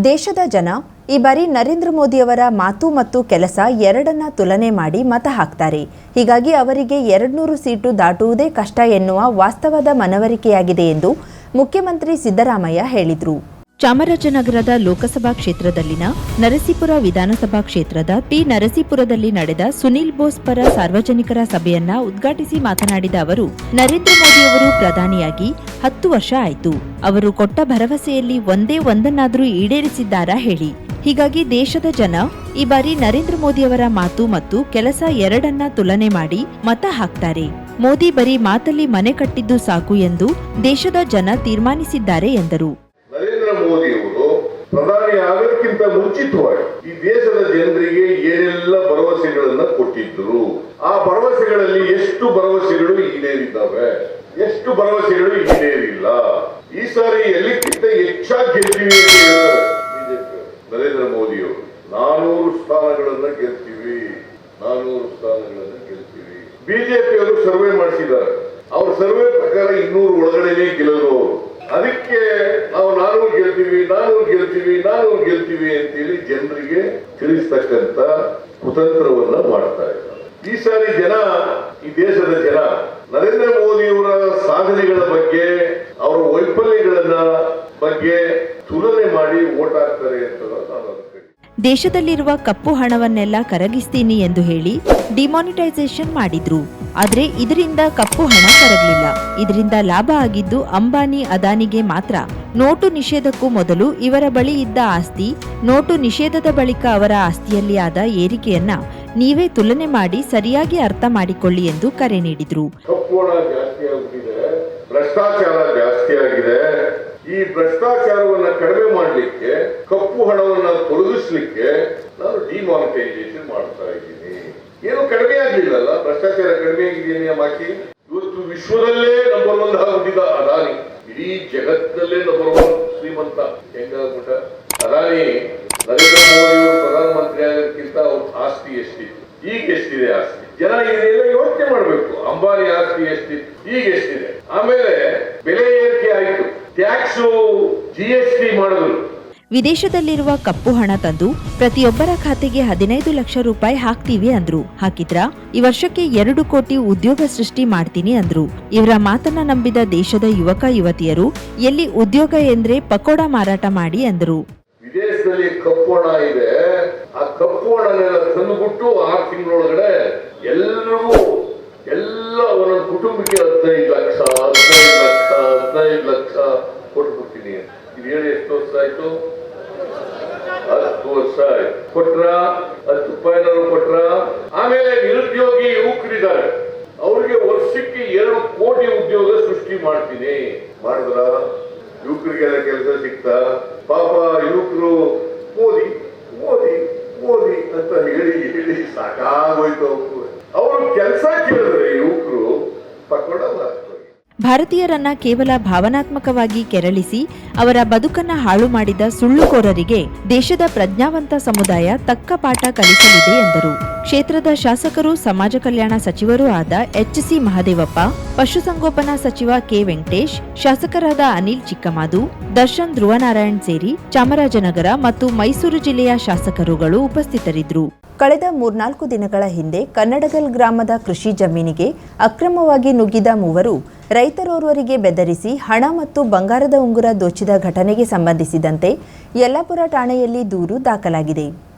ದೇಶದ ಜನ ಈ ಬಾರಿ ನರೇಂದ್ರ ಮೋದಿಯವರ ಮಾತು ಮತ್ತು ಕೆಲಸ ಎರಡನ್ನ ತುಲನೆ ಮಾಡಿ ಮತ ಹಾಕ್ತಾರೆ. ಹೀಗಾಗಿ ಅವರಿಗೆ 200 ಸೀಟು ದಾಟುವುದೇ ಕಷ್ಟ ಎನ್ನುವ ವಾಸ್ತವದ ಮನವರಿಕೆಯಾಗಿದೆ ಎಂದು ಮುಖ್ಯಮಂತ್ರಿ ಸಿದ್ದರಾಮಯ್ಯ ಹೇಳಿದರು. ಚಾಮರಾಜನಗರದ ಲೋಕಸಭಾ ಕ್ಷೇತ್ರದಲ್ಲಿನ ನರಸೀಪುರ ವಿಧಾನಸಭಾ ಕ್ಷೇತ್ರದ ಟಿ ನರಸೀಪುರದಲ್ಲಿ ನಡೆದ ಸುನೀಲ್ ಬೋಸ್ ಪರ ಸಾರ್ವಜನಿಕರ ಸಭೆಯನ್ನ ಉದ್ಘಾಟಿಸಿ ಮಾತನಾಡಿದ ಅವರು, ನರೇಂದ್ರ ಮೋದಿಯವರು ಪ್ರಧಾನಿಯಾಗಿ 10 ವರ್ಷ ಆಯಿತು. ಅವರು ಕೊಟ್ಟ ಭರವಸೆಯಲ್ಲಿ ಒಂದೇ ಒಂದನ್ನಾದರೂ ಈಡೇರಿಸಿದ್ದಾರಾ ಹೇಳಿ. ಹೀಗಾಗಿ ದೇಶದ ಜನ ಈ ಬಾರಿ ನರೇಂದ್ರ ಮೋದಿಯವರ ಮಾತು ಮತ್ತು ಕೆಲಸ ಎರಡನ್ನ ತುಲನೆ ಮಾಡಿ ಮತ ಹಾಕ್ತಾರೆ. ಮೋದಿ ಬರೀ ಮಾತಲ್ಲಿ ಮನೆ ಕಟ್ಟಿದ್ದು ಸಾಕು ಎಂದು ದೇಶದ ಜನ ತೀರ್ಮಾನಿಸಿದ್ದಾರೆ ಎಂದರು. ನರೇಂದ್ರ ಮೋದಿಯವರು ಪ್ರಧಾನಿ ಆಗೋದಕ್ಕಿಂತ ಮುಂಚಿತವಾಗಿ ಈ ದೇಶದ ಜನರಿಗೆ ಏನೆಲ್ಲ ಭರವಸೆಗಳನ್ನ ಕೊಟ್ಟಿದ್ರು, ಆ ಭರವಸೆಗಳಲ್ಲಿ ಎಷ್ಟು ಭರವಸೆಗಳು ಈಡೇರಿದ್ದಾವೆ, ಎಷ್ಟು ಭರವಸೆಗಳು ಈಡೇರಿಲ್ಲ. ಈ ಸಾರಿ ಎಲ್ಲಿಕ್ಕಿಂತ ಹೆಚ್ಚಾಗಿ ಗೆಲ್ತೀವಿ ಅಂತ ಹೇಳ್ತಾರೆ ಬಿಜೆಪಿ. ನರೇಂದ್ರ ಮೋದಿಯವರು 400 ಸ್ಥಾನಗಳನ್ನ ಗೆಲ್ತೀವಿ, 400 ಸ್ಥಾನಗಳನ್ನ ಗೆಲ್ತೀವಿ. ಬಿಜೆಪಿಯವರು ಸರ್ವೆ ಮಾಡಿಸಿದ್ದಾರೆ. ಅವ್ರ ಸರ್ವೆ ಪ್ರಕಾರ 200 ಒಳಗಡೆನೆ ಗೆಲ್ಲೋರು. ಅದಕ್ಕೆ ನಾವು 400 ಗೆಲ್ತೀವಿ, 400 ಗೆಲ್ತೀವಿ, 400 ಗೆಲ್ತೀವಿ ಅಂತೇಳಿ ಜನರಿಗೆ ತಿಳಿಸ್ತಕ್ಕಂತ ಕುತಂತ್ರವನ್ನ ಮಾಡ್ತಾ ಇದ್ದಾರೆ. ಈ ಸಾರಿ ಜನ, ಈ ದೇಶದ ಜನ ನರೇಂದ್ರ ಮೋದಿಯವರ ಸಾಧನೆಗಳ ಬಗ್ಗೆ, ಅವರ ವೈಫಲ್ಯಗಳನ್ನ ಬಗ್ಗೆ ತುಲನೆ ಮಾಡಿ ವೋಟ್ ಹಾಕ್ತಾರೆ ಅಂತ ನಾನು ದೇಶದಲ್ಲಿರುವ ಕಪ್ಪು ಹಣವನ್ನೆಲ್ಲ ಕರಗಿಸ್ತೀನಿ ಎಂದು ಹೇಳಿ ಡಿಮಾನಿಟೈಸೇಷನ್ ಮಾಡಿದ್ರು. ಆದ್ರೆ ಇದರಿಂದ ಕಪ್ಪು ಹಣ ಕರಗಲಿಲ್ಲ. ಇದರಿಂದ ಲಾಭ ಆಗಿದ್ದು ಅಂಬಾನಿ, ಅದಾನಿಗೆ ಮಾತ್ರ. ನೋಟು ನಿಷೇಧಕ್ಕೂ ಮೊದಲು ಇವರ ಬಳಿ ಇದ್ದ ಆಸ್ತಿ, ನೋಟು ನಿಷೇಧದ ಬಳಿಕ ಅವರ ಆಸ್ತಿಯಲ್ಲಿ ಆದ ಏರಿಕೆಯನ್ನ ನೀವೇ ತುಲನೆ ಮಾಡಿ ಸರಿಯಾಗಿ ಅರ್ಥ ಮಾಡಿಕೊಳ್ಳಿ ಎಂದು ಕರೆ ನೀಡಿದ್ರು. ಕಪ್ಪು ಹಣ ಜಾಸ್ತಿ ಆಗಿದೆ, ಭ್ರಷ್ಟಾಚಾರ ಜಾಸ್ತಿ ಆಗಿದೆ. ಈ ಭ್ರಷ್ಟಾಚಾರವನ್ನ ಕಡಿಮೆ ಮಾಡಲಿಕ್ಕೆ, ಕಪ್ಪು ಹಣವನ್ನ ತೊಲಗಿಸ್ಲಿಕ್ಕೆ ನಾನು ಡಿಮಾನಿಟೈಸೇಷನ್ ಮಾಡ್ತಾ ಇದ್ದೀನಿ. ಏನು ಕಡಿಮೆ ಆಗ್ಲಿಲ್ಲಲ್ಲ, ಭ್ರಷ್ಟಾಚಾರ ಕಡಿಮೆ ಆಗಿದೆಯಾ ಮಾಕಿ? ಇವತ್ತು ವಿಶ್ವದಲ್ಲೇ ನಂಬರ್ 1 ಆಗ್ಬಿಟ್ಟಿದ್ದ ಅದಾನಿ, ಇಡೀ ಜಗತ್ತಿನಲ್ಲೇ ನಂಬರ್ 1 ಶ್ರೀಮಂತ ಹೆಂಗಾಗ್ಬಿಟ್ಟ ಅದಾನಿ. ನರೇಂದ್ರ ಮೋದಿ ಅವರು ಪ್ರಧಾನಮಂತ್ರಿ ಆಗೋದಕ್ಕಿಂತ ಅವ್ರ ಆಸ್ತಿ ಎಷ್ಟಿತ್ತು, ಈಗ ಎಷ್ಟಿದೆ ಆಸ್ತಿ? ಜನ ಇದೆಲ್ಲ ಯೋಚನೆ ಮಾಡ್ಬೇಕು. ಅಂಬಾನಿ ಆಸ್ತಿ ಎಷ್ಟಿತ್ತು, ಈಗ ಎಷ್ಟಿದೆ? ಆಮೇಲೆ ಬೆಲೆ ಏರಿಕೆ ಆಯಿತು, ಟ್ಯಾಕ್ಸ್ GST ಮಾಡಿದ್ರು. ವಿದೇಶದಲ್ಲಿರುವ ಕಪ್ಪು ಹಣ ತಂದು ಪ್ರತಿಯೊಬ್ಬರ ಖಾತೆಗೆ 15 ಲಕ್ಷ ರೂಪಾಯಿ ಹಾಕ್ತೀವಿ ಅಂದ್ರು. ಹಾಕಿದ್ರಾ? ಈ ವರ್ಷಕ್ಕೆ 2 ಕೋಟಿ ಉದ್ಯೋಗ ಸೃಷ್ಟಿ ಮಾಡ್ತೀನಿ ಅಂದ್ರು. ಇವರ ಮಾತನ್ನ ನಂಬಿದ ದೇಶದ ಯುವಕ ಯುವತಿಯರು ಎಲ್ಲಿ ಉದ್ಯೋಗ ಎಂದ್ರೆ ಪಕೋಡಾ ಮಾರಾಟ ಮಾಡಿ ಅಂದರು. ವಿದೇಶದಲ್ಲಿ ಕಪ್ಪು ಹಣ ಇದೆ, ಆ ಕಪ್ಪು ಹಣನೆಲ್ಲ ತಂದುಬಿಟ್ಟು 6 ತಿಂಗಳೊಳಗಡೆ ಎಲ್ಲರಿಗೂ ಎಲ್ಲ ಒಂದೊಂದು ಕುಟುಂಬಕ್ಕೆ 15 ಲಕ್ಷ 15 ಲಕ್ಷ ಕೊಟ್ಬಿಡ್ತೀನಿ. ಇದು ಹೇಳಿ ಎಷ್ಟು ವರ್ಷ ಆಯ್ತು? 10 ವರ್ಷ ಆಯ್ತು. ಕೊಟ್ರ 10 ರೂಪಾಯಿನಾರು ಕೊಟ್ರ. ಆಮೇಲೆ ನಿರುದ್ಯೋಗಿ ಯುವಕರಿದ್ದಾರೆ, ಅವ್ರಿಗೆ ವರ್ಷಕ್ಕೆ 2 ಕೋಟಿ ಉದ್ಯೋಗ ಸೃಷ್ಟಿ ಮಾಡ್ತೀನಿ. ಮಾಡಿದ್ರ? ಯುವಕರಿಗೆಲ್ಲ ಕೆಲಸ ಸಿಗ್ತಾ? ಪಾಪ ಯುವಕರು ಮೋದಿ ಮೋದಿ ಮೋದಿ ಅಂತ ಹೇಳಿ ಹೇಳಿ ಸಾಕಾಗೋಯ್ತು. ಅವರು ಕೆಲಸ ಕೇಳಿದ್ರೆ ಯುವಕರು ಪಕೋಡ ಮಾಡ್ತಾರೆ. ಭಾರತೀಯರನ್ನ ಕೇವಲ ಭಾವನಾತ್ಮಕವಾಗಿ ಕೆರಳಿಸಿ ಅವರ ಬದುಕನ್ನ ಹಾಳು ಮಾಡಿದ ಸುಳ್ಳುಕೋರರಿಗೆ ದೇಶದ ಪ್ರಜ್ಞಾವಂತ ಸಮುದಾಯ ತಕ್ಕ ಪಾಠ ಕಲಿಸಲಿದೆ ಎಂದರು. ಕ್ಷೇತ್ರದ ಶಾಸಕರು, ಸಮಾಜ ಕಲ್ಯಾಣ ಸಚಿವರೂ ಆದ HC ಮಹದೇವಪ್ಪ, ಪಶುಸಂಗೋಪನಾ ಸಚಿವ ಕೆ ವೆಂಕಟೇಶ್, ಶಾಸಕರಾದ ಅನಿಲ್ ಚಿಕ್ಕಮಾದು, ದರ್ಶನ್ ಧ್ರುವನಾರಾಯಣ್ ಸೇರಿ ಚಾಮರಾಜನಗರ ಮತ್ತು ಮೈಸೂರು ಜಿಲ್ಲೆಯ ಶಾಸಕರುಗಳು ಉಪಸ್ಥಿತರಿದ್ದರು. ಕಳೆದ 3-4 ದಿನಗಳ ಹಿಂದೆ ಕನ್ನಡಗಲ್ ಗ್ರಾಮದ ಕೃಷಿ ಜಮೀನಿಗೆ ಅಕ್ರಮವಾಗಿ ನುಗ್ಗಿದ ಮೂವರು ರೈತರೋರ್ವರಿಗೆ ಬೆದರಿಸಿ ಹಣ ಮತ್ತು ಬಂಗಾರದ ಉಂಗುರ ದೋಚಿದ ಘಟನೆಗೆ ಸಂಬಂಧಿಸಿದಂತೆ ಯಲ್ಲಾಪುರ ಠಾಣೆಯಲ್ಲಿ ದೂರು ದಾಖಲಾಗಿದೆ.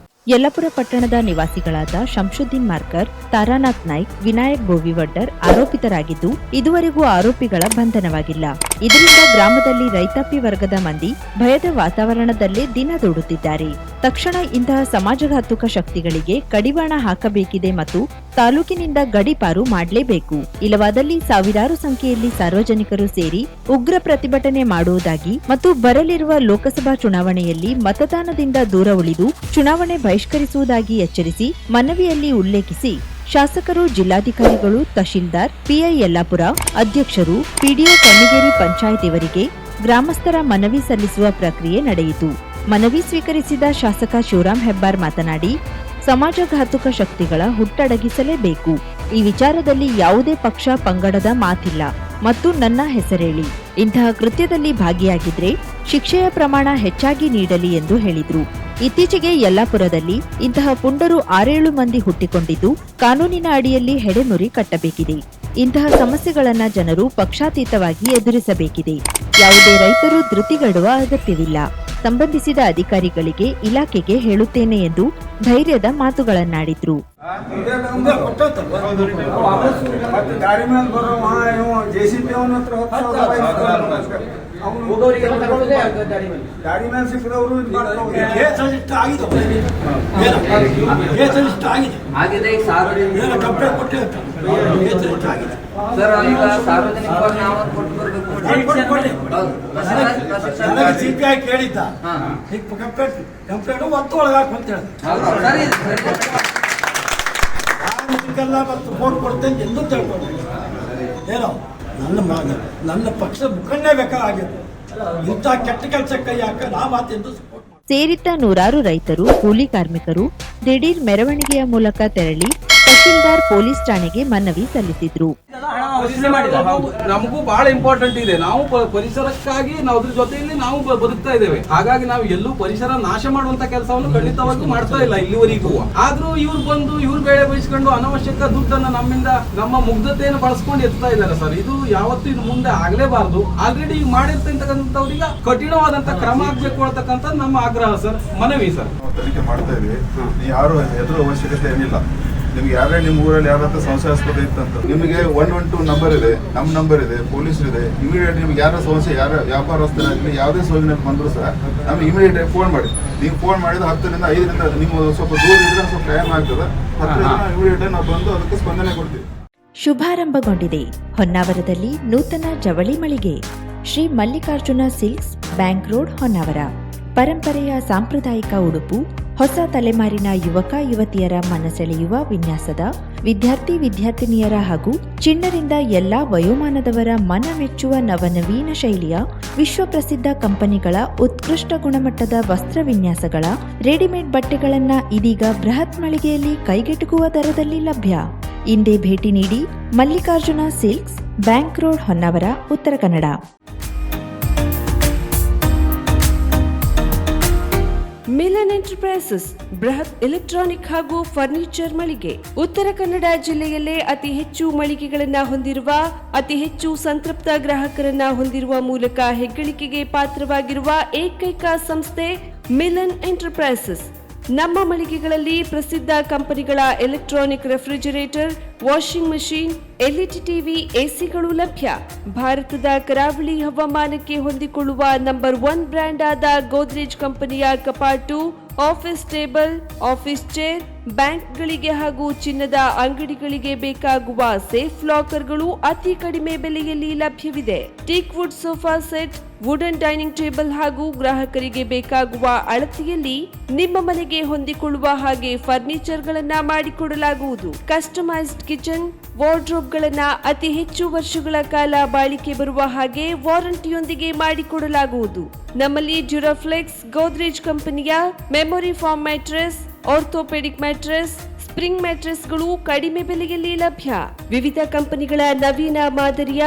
ಯಲ್ಲಾಪುರ ಪಟ್ಟಣದ ನಿವಾಸಿಗಳಾದ ಶಂಶುದ್ದೀನ್ ಮಾರ್ಕರ್, ತಾರಾನಾಥ್ ನಾಯ್ಕ್, ವಿನಾಯಕ್ ಬೋವಿವಡ್ಡರ್ ಆರೋಪಿತರಾಗಿದ್ದು ಇದುವರೆಗೂ ಆರೋಪಿಗಳ ಬಂಧನವಾಗಿಲ್ಲ. ಇದರಿಂದ ಗ್ರಾಮದಲ್ಲಿ ರೈತಾಪಿ ವರ್ಗದ ಮಂದಿ ಭಯದ ವಾತಾವರಣದಲ್ಲೇ ದಿನ ದೂಡುತ್ತಿದ್ದಾರೆ. ತಕ್ಷಣ ಇಂತಹ ಸಮಾಜಘಾತುಕ ಶಕ್ತಿಗಳಿಗೆ ಕಡಿವಾಣ ಹಾಕಬೇಕಿದೆ ಮತ್ತು ತಾಲೂಕಿನಿಂದ ಗಡೀಪಾರು ಮಾಡಲೇಬೇಕು. ಇಲ್ಲವಾದಲ್ಲಿ ಸಾವಿರಾರು ಸಂಖ್ಯೆಯಲ್ಲಿ ಸಾರ್ವಜನಿಕರು ಸೇರಿ ಉಗ್ರ ಪ್ರತಿಭಟನೆ ಮಾಡುವುದಾಗಿ ಮತ್ತು ಬರಲಿರುವ ಲೋಕಸಭಾ ಚುನಾವಣೆಯಲ್ಲಿ ಮತದಾನದಿಂದ ದೂರ ಉಳಿದು ಚುನಾವಣೆ ಬಹಿಷ್ಕರಿಸುವುದಾಗಿ ಎಚ್ಚರಿಸಿ ಮನವಿಯಲ್ಲಿ ಉಲ್ಲೇಖಿಸಿ ಶಾಸಕರು, ಜಿಲ್ಲಾಧಿಕಾರಿಗಳು, ತಹಶೀಲ್ದಾರ್, PI ಯಲ್ಲಾಪುರ, ಅಧ್ಯಕ್ಷರು, PDO ಕಣ್ಣಿಗೇರಿ ಪಂಚಾಯತ್ ಇವರಿಗೆ ಗ್ರಾಮಸ್ಥರ ಮನವಿ ಸಲ್ಲಿಸುವ ಪ್ರಕ್ರಿಯೆ ನಡೆಯಿತು. ಮನವಿ ಸ್ವೀಕರಿಸಿದ ಶಾಸಕ ಶಿವರಾಮ್ ಹೆಬ್ಬಾರ್ ಮಾತನಾಡಿ, ಸಮಾಜಘಾತುಕ ಶಕ್ತಿಗಳ ಹುಟ್ಟಡಗಿಸಲೇಬೇಕು. ಈ ವಿಚಾರದಲ್ಲಿ ಯಾವುದೇ ಪಕ್ಷ ಪಂಗಡದ ಮಾತಿಲ್ಲ ಮತ್ತು ನನ್ನ ಹೆಸರೇಳಿ ಇಂತಹ ಕೃತ್ಯದಲ್ಲಿ ಭಾಗಿಯಾಗಿದ್ರೆ ಶಿಕ್ಷೆಯ ಪ್ರಮಾಣ ಹೆಚ್ಚಾಗಿ ನೀಡಲಿ ಎಂದು ಹೇಳಿದ್ರು. ಇತ್ತೀಚೆಗೆ ಯಲ್ಲಾಪುರದಲ್ಲಿ ಇಂತಹ ಪುಂಡರು 6-7 ಮಂದಿ ಹುಟ್ಟಿಕೊಂಡಿದ್ದು ಕಾನೂನಿನ ಅಡಿಯಲ್ಲಿ ಹೆಡೆಮುರಿ ಕಟ್ಟಬೇಕಿದೆ. ಇಂತಹ ಸಮಸ್ಯೆಗಳನ್ನ ಜನರು ಪಕ್ಷಾತೀತವಾಗಿ ಎದುರಿಸಬೇಕಿದೆ. ಯಾವುದೇ ರೈತರು ಧೃತಿಗೆಡುವ ಅಗತ್ಯವಿಲ್ಲ. ಸಂಬಂಧಿಸಿದ ಅಧಿಕಾರಿಗಳಿಗೆ, ಇಲಾಖೆಗೆ ಹೇಳುತ್ತೇನೆ ಎಂದು ಧೈರ್ಯದ ಮಾತುಗಳನ್ನಾಡಿದ್ರು. ಸಿಪಿಐ ಕೇಳಿದ್ದ ಕಂಪ್ಲೇಂಟ್ ಒತ್ತು ಒಳಗಾಕಂತ ಹೇಳಿದೆಲ್ಲ ಮತ್ತು ಫೋನ್ ಕೊಡ್ತೇನೆ ಎಂದು ತಿಳ್ಕೊಂಡು ಏನೋ ನನ್ನ ಪಕ್ಷದ ಮುಖಂಡೇ ಬೇಕಾಗಿತ್ತು. ಇಂಥ ಕೆಟ್ಟ ಕೆಲಸಕ್ಕೆ ಯಾಕೆ ನಾ ಮಾತೆಂದು ಸೇರಿದ್ದ ನೂರಾರು ರೈತರು, ಕೂಲಿ ಕಾರ್ಮಿಕರು ದಿಢೀರ್ ಮೆರವಣಿಗೆಯ ಮೂಲಕ ತೆರಳಿ ತಹಶೀಲ್ದಾರ್ ಪೊಲೀಸ್ ಠಾಣೆಗೆ ಮನವಿ ಸಲ್ಲಿಸಿದ್ರು. ನಮಗೂ ಬಹಳ ಇಂಪಾರ್ಟೆಂಟ್ ಇದೆ. ನಾವು ಪರಿಸರಕ್ಕಾಗಿ ನಾವು ಅದ್ರ ಜೊತೆಯಲ್ಲಿ ನಾವು ಬದುಕ್ತಾ ಇದ್ದೇವೆ. ಹಾಗಾಗಿ ನಾವು ಎಲ್ಲೂ ಪರಿಸರ ನಾಶ ಮಾಡುವಂತ ಕೆಲಸವನ್ನು ಖಂಡಿತವಾಗಿ ಮಾಡ್ತಾ ಇಲ್ಲ ಇಲ್ಲಿವರೆಗೂ. ಆದ್ರೂ ಇವ್ರು ಬಂದು ಇವ್ರು ಬೇಳೆ ಬಯಸ್ಕೊಂಡು ಅನವಶ್ಯಕ ದುಡ್ಡನ್ನ ನಮ್ಮಿಂದ ನಮ್ಮ ಮುಗ್ಧತೆಯನ್ನು ಬಳಸ್ಕೊಂಡು ಎತ್ತಾ ಇದ್ದಾರೆ ಸರ್. ಇದು ಯಾವತ್ತೂ ಇನ್ನು ಮುಂದೆ ಆಗ್ಲೇಬಾರ್ದು. ಆಲ್ರೆಡಿ ಈಗ ಮಾಡಿರ್ತಕ್ಕಂಥವ್ರಿಗೆ ಕಠಿಣವಾದಂತ ಕ್ರಮ ಆಗ್ಬೇಕು ಅಂತಕ್ಕಂಥ ನಮ್ಮ ಆಗ್ರಹ ಸರ್, ಮನವಿ ಸರ್. ತನಿಖೆ ಮಾಡ್ತಾ ಇದೀವಿ. ಯಾರು ಎದುರು ಅವಶ್ಯಕತೆ ಏನಿಲ್ಲ. ನಿಮ್ಗೆ ಯಾರೇ ನಿಮ್ಮ ಊರಲ್ಲಿ ಯಾರಾದ್ರೂ ಸಂಶಯಾಸ್ಪದ ಇತ್ತಂತ ನಿಮಗೆ 112 ನಂಬರ್ ಇದೆ, ನಮ್ಮ ನಂಬರ್ ಇದೆ, ಪೊಲೀಸ್ ಇದೆ. ಇಮಿಡಿಯೇಟ್ ನಿಮ್ಗೆ ಯಾರ ಸಮಸ್ಯೆ, ಯಾರ ವ್ಯಾಪಾರಸ್ಥರಾಗಲಿ ಯಾವುದೇ ಸೋಗಿನಲ್ಲಿ ಬಂದರೂ ಸಹ ನಮ್ಗೆ ಇಮಿಡಿಯೇಟ್ ಆಗಿ ಫೋನ್ ಮಾಡಿ. ನೀವು ಫೋನ್ ಮಾಡಿದ 10ರಿಂದ 5ರಿಂದ ನೀವು ಸ್ವಲ್ಪ ದೂರ ಇದ್ರೆ ಸ್ವಲ್ಪ ಟೈಮ್ ಆಗ್ತದೆ. 10ರಿಂದ ಇಮಿಡಿಯೇಟ್ ಆಗಿ ನಾವು ಬಂದು ಅದಕ್ಕೆ ಸ್ಪಂದನೆ ಕೊಡ್ತೀವಿ. ಶುಭಾರಂಭಗೊಂಡಿದೆ ಹೊನ್ನಾವರದಲ್ಲಿ ನೂತನ ಜವಳಿ ಮಳಿಗೆ. Shri Mallikarjuna silks, bank road, Honnavar. ಪರಂಪರೆಯ ಸಾಂಪ್ರದಾಯಿಕ ಉಡುಪು, ಹೊಸ ತಲೆಮಾರಿನ ಯುವಕ ಯುವತಿಯರ ಮನಸೆಳೆಯುವ ವಿನ್ಯಾಸದ, ವಿದ್ಯಾರ್ಥಿನಿಯರ ಹಾಗೂ ಚಿಣ್ಣರಿಂದ ಎಲ್ಲಾ ವಯೋಮಾನದವರ ಮನ ಮೆಚ್ಚುವ ನವನವೀನ ಶೈಲಿಯ ವಿಶ್ವಪ್ರಸಿದ್ಧ ಕಂಪನಿಗಳ ಉತ್ಕೃಷ್ಟ ಗುಣಮಟ್ಟದ ವಸ್ತ್ರ ವಿನ್ಯಾಸಗಳ ರೆಡಿಮೇಡ್ ಬಟ್ಟೆಗಳನ್ನ ಇದೀಗ ಬೃಹತ್ ಮಳಿಗೆಯಲ್ಲಿ ಕೈಗೆಟುಕುವ ದರದಲ್ಲಿ ಲಭ್ಯ. ಇಂದೇ ಭೇಟಿ ನೀಡಿ Mallikarjuna silks, bank road, Honnavar, Uttara Kannada. Milan enterprises ಬೃಹತ್ ಎಲೆಕ್ಟ್ರಾನಿಕ್ ಹಾಗೂ ಫರ್ನಿಚರ್ ಮಳಿಗೆ. ಉತ್ತರ ಕನ್ನಡ ಜಿಲ್ಲೆಯಲ್ಲೇ ಅತಿ ಹೆಚ್ಚು ಮಳಿಗೆಗಳನ್ನ ಹೊಂದಿರುವ, ಅತಿ ಹೆಚ್ಚು ಸಂತೃಪ್ತ ಗ್ರಾಹಕರನ್ನ ಹೊಂದಿರುವ ಮೂಲಕ ಹೆಗ್ಗಳಿಕೆಗೆ ಪಾತ್ರವಾಗಿರುವ ಏಕೈಕ ಸಂಸ್ಥೆ ಮಿಲನ್ ಎಂಟರ್ಪ್ರೈಸಸ್. ನಮ್ಮ ಮಳಿಗೆಗಳಲ್ಲಿ ಪ್ರಸಿದ್ಧ ಕಂಪನಿಗಳ electronic refrigerator, washing machine, LED TV, ಎಸಿಗಳು ಲಭ್ಯ. ಭಾರತದ ಕರಾವಳಿ ಹವಾಮಾನಕ್ಕೆ ಹೊಂದಿಕೊಳ್ಳುವ ನಂಬರ್ 1 ಬ್ರ್ಯಾಂಡ್ ಆದ ಗೋದ್ರೇಜ್ ಕಂಪನಿಯ ಕಪಾಟು, ಆಫೀಸ್ ಟೇಬಲ್, ಆಫೀಸ್ ಚೇರ್, ಬ್ಯಾಂಕ್ಗಳಿಗೆ ಹಾಗೂ ಚಿನ್ನದ ಅಂಗಡಿಗಳಿಗೆ ಬೇಕಾಗುವ ಸೇಫ್ ಲಾಕರ್ಗಳು ಅತಿ ಕಡಿಮೆ ಬೆಲೆಯಲ್ಲಿ ಲಭ್ಯವಿದೆ. Teak wood sofa set, wooden dining table ಹಾಗೂ ಗ್ರಾಹಕರಿಗೆ ಬೇಕಾಗುವ ಅಳತೆಯಲ್ಲಿ ನಿಮ್ಮ ಮನೆಗೆ ಹೊಂದಿಕೊಳ್ಳುವ ಹಾಗೆ ಫರ್ನಿಚರ್ಗಳನ್ನ ಮಾಡಿಕೊಡಲಾಗುವುದು. ಕಸ್ಟಮೈಸ್ಡ್ ಕಿಚನ್, ವಾರ್ಡ್ರೋಬ್ಗಳನ್ನ ಅತಿ ಹೆಚ್ಚು ವರ್ಷಗಳ ಕಾಲ ಬಾಳಿಕೆ ಬರುವ ಹಾಗೆ ವಾರಂಟಿಯೊಂದಿಗೆ ಮಾಡಿಕೊಡಲಾಗುವುದು. ನಮ್ಮಲ್ಲಿ ಡ್ಯೂರಾಫ್ಲೆಕ್ಸ್, ಗೋದ್ರೇಜ್ ಕಂಪನಿಯ memory foam mattress, orthopedic mattress, spring ಮ್ಯಾಟ್ರೆಸ್ಗಳು ಕಡಿಮೆ ಬೆಲೆಯಲ್ಲಿ ಲಭ್ಯ. ವಿವಿಧ ಕಂಪನಿಗಳ ನವೀನ ಮಾದರಿಯ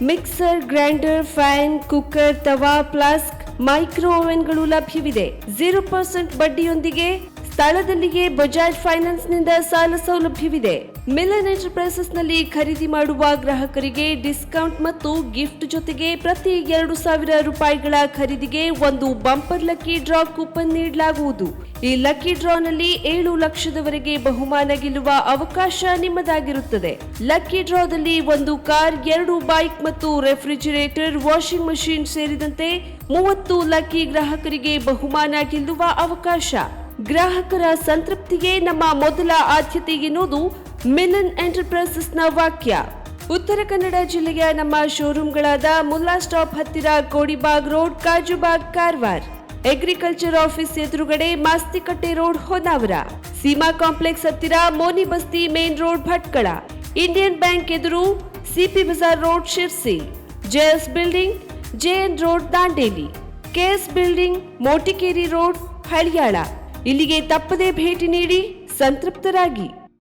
ಮಿಕ್ಸರ್, ಗ್ರೈಂಡರ್, ಫ್ಯಾನ್, ಕುಕ್ಕರ್, ತವಾ, ಫ್ಲಾಸ್ಕ್, ಮೈಕ್ರೋ ಓವೆನ್ಗಳು ಲಭ್ಯವಿದೆ. 0% ಬಡ್ಡಿಯೊಂದಿಗೆ ಸ್ಥಳದಲ್ಲಿಯೇ ಬಜಾಜ್ ಫೈನಾನ್ಸ್ ನಿಂದ ಸಾಲ ಸೌಲಭ್ಯವಿದೆ. ಮಿಲನ್ ಎಂಟರ್ಪ್ರೈಸಸ್ ನಲ್ಲಿ ಖರೀದಿ ಮಾಡುವ ಗ್ರಾಹಕರಿಗೆ ಡಿಸ್ಕೌಂಟ್ ಮತ್ತು ಗಿಫ್ಟ್ ಜೊತೆಗೆ ಪ್ರತಿ 2,000 ರೂಪಾಯಿಗಳ ಖರೀದಿಗೆ ಒಂದು ಬಂಪರ್ ಲಕ್ಕಿ ಡ್ರಾ ಕೂಪನ್ ನೀಡಲಾಗುವುದು. ಈ ಲಕ್ಕಿ ಡ್ರಾನಲ್ಲಿ 7 ಲಕ್ಷದವರೆಗೆ ಬಹುಮಾನ ಗೆಲ್ಲುವ ಅವಕಾಶ ನಿಮ್ಮದಾಗಿರುತ್ತದೆ. ಲಕ್ಕಿ ಡ್ರಾದಲ್ಲಿ 1 ಕಾರ್, 2 ಬೈಕ್ ಮತ್ತು ರೆಫ್ರಿಜರೇಟರ್, ವಾಷಿಂಗ್ ಮಷೀನ್ ಸೇರಿದಂತೆ 30 ಲಕ್ಕಿ ಗ್ರಾಹಕರಿಗೆ ಬಹುಮಾನ ಗೆಲ್ಲುವ ಅವಕಾಶ. ಗ್ರಾಹಕರ ಸಂತೃಪ್ತಿಗೆ ನಮ್ಮ ಮೊದಲ ಆದ್ಯತೆ ಎನ್ನುವುದು ಮಿಲನ್ ಎಂಟರ್ಪ್ರೈಸಸ್ನ ವಾಕ್ಯ. ಉತ್ತರ ಕನ್ನಡ ಜಿಲ್ಲೆಯ ನಮ್ಮ ಶೋರೂಮ್ಗಳಾದ ಮುಲ್ಲಾ ಸ್ಟಾಪ್ ಹತ್ತಿರ Kodibag road, Kajubag, Karwar. Agriculture office ಎದುರುಗಡೆ ಮಾಸ್ತಿಕಟ್ಟೆ ರೋಡ್, ಹೊನ್ನಾವರ. ಸೀಮಾ ಕಾಂಪ್ಲೆಕ್ಸ್ ಹತ್ತಿರ Moni Basti main road, Bhatkal. Indian bank ಎದುರು CP Bazar road, Sirsi. JS building, JN road, Dandeli. KS building, Motikeri road, Haliyal. ಇಲ್ಲಿಗೆ ತಪ್ಪದೇ ಭೇಟಿ ನೀಡಿ ಸಂತೃಪ್ತರಾಗಿ.